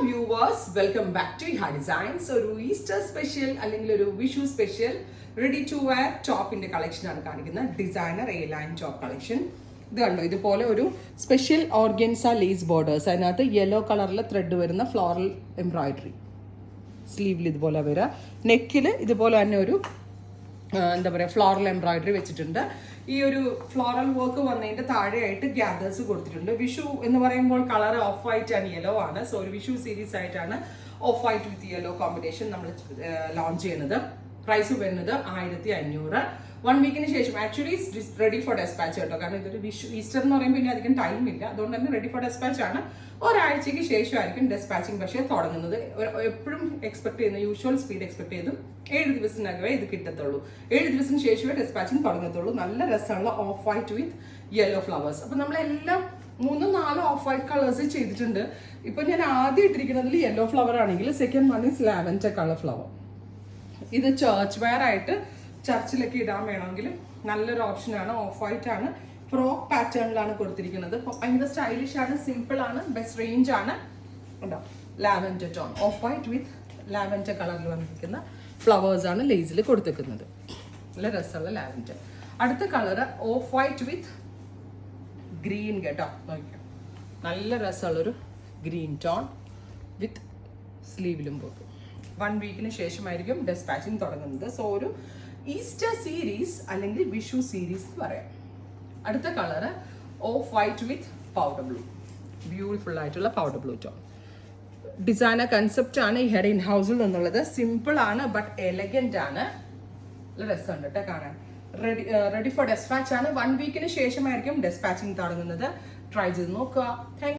viewers, welcome back to Iha Designs. ഒരു Easter special അല്ലെങ്കിൽ ഒരു Vishu special ready to wear ടോപ്പിന്റെ കളക്ഷൻ ആണ് കാണിക്കുന്നത്. Designer A line top collection. ഇത് കണ്ടോ, ഇതുപോലെ ഒരു സ്പെഷ്യൽ ഓർഗൻസ ലേസ് ബോർഡേഴ്സ്, അതിനകത്ത് യെല്ലോ കളറിൽ ത്രെഡ് വരുന്ന ഫ്ലോറൽ എംബ്രോയിഡറി, സ്ലീവിൽ ഇതുപോലെ വരിക, നെക്കിൽ ഇതുപോലെ തന്നെ ഒരു എന്താ പറയുക ഫ്ലോറൽ എംബ്രോയിഡറി വെച്ചിട്ടുണ്ട്. ഈ ഒരു ഫ്ലോറൽ വർക്ക് വന്നതിന്റെ താഴെയായിട്ട് ഗ്യാദേഴ്സ് കൊടുത്തിട്ടുണ്ട്. വിഷു എന്ന് പറയുമ്പോൾ colour of white and yellow ആണ്. സോ ഒരു വിഷു സീരീസ് ആയിട്ടാണ് of white with yellow combination നമ്മൾ ലോഞ്ച് ചെയ്യുന്നത്. പ്രൈസ് വരുന്നത് 1500. 1 വീക്കിന് ശേഷം ആക്ച്വലി റെഡി ഫോർ ഡെസ്പാച്ച് കേട്ടോ. കാരണം ഇതൊരു വിഷു ഈസ്റ്റർ എന്ന് പറയുമ്പോൾ പിന്നെ അധികം ടൈം ഇല്ല, അതുകൊണ്ട് തന്നെ റെഡി ഫോർ ഡെസ്പാച്ച് ആണ്. ഒരാഴ്ചയ്ക്ക് ശേഷമായിരിക്കും ഡെസ്പാച്ചിങ് പക്ഷേ തുടങ്ങുന്നത്. എപ്പോഴും എക്സ്പെക്ട് ചെയ്യുന്ന യൂഷ്വൽ സ്പീഡ് എക്സ്പെക്ട് ചെയ്തും 7 ദിവസത്തിനകമേ ഇത് കിട്ടത്തുള്ളൂ. 7 ദിവസത്തിന് ശേഷമേ ഡെസ്പാച്ചിങ് തുടങ്ങത്തുള്ളൂ. നല്ല രസമുള്ള of white with yellow flowers. അപ്പം നമ്മളെല്ലാം 3-4 ഓഫ് വൈറ്റ് കളേഴ്സ് ചെയ്തിട്ടുണ്ട്. ഇപ്പം ഞാൻ ആദ്യം ഇട്ടിരിക്കുന്നതിൽ യെല്ലോ ഫ്ലവർ ആണെങ്കിൽ second one is lavender colour flower. ഇത് ചർച്ച് വെയർ ആയിട്ട് ചർച്ചിലൊക്കെ ഇടാൻ വേണമെങ്കിൽ നല്ലൊരു ഓപ്ഷനാണ്. ഓഫ് വൈറ്റ് ആണ്, ഫ്രോക്ക് പാറ്റേണിലാണ് കൊടുത്തിരിക്കുന്നത്. ഭയങ്കര സ്റ്റൈലിഷ് ആണ്, സിമ്പിൾ ആണ്, ബെസ്റ്റ് റേഞ്ച് ആണ്. ഉണ്ടോ, lavender tone of white with lavender കളറിൽ വന്നിരിക്കുന്ന ഫ്ലവേഴ്സ് ആണ് ലേസിൽ കൊടുത്തിരിക്കുന്നത്. നല്ല രസമുള്ള ലാവൻഡർ. അടുത്ത colour of white with green കേട്ടോ. നോക്കാം, നല്ല രസമുള്ളൊരു ഗ്രീൻ ടോൺ വിത്ത് സ്ലീവിലും പോകും. 1 വീക്കിന് ശേഷമായിരിക്കും ഡെസ്പാച്ചിങ് തുടങ്ങുന്നത്. സോ ഒരു ഈസ്റ്റർ സീരീസ് അല്ലെങ്കിൽ വിഷു സീരീസ് എന്ന് പറയാം. അടുത്ത colour off white with powder blue, beautiful ആയിട്ടുള്ള powder blue tone. Designer concept ആണ് ഈ ഹെഡ് ഇൻ ഹൗസിൽ നിന്നുള്ളത്. സിമ്പിൾ ആണ് ബട്ട് എലഗന്റ് ആണ്. നല്ല രസമുണ്ട് കേട്ടോ കാണാൻ. റെഡി ഫോർ ഡെസ്പാച്ച് ആണ്. 1 വീക്കിന് ശേഷമായിരിക്കും ഡെസ്പാച്ചിങ് തുടങ്ങുന്നത്. ട്രൈ ചെയ്ത് നോക്കുക.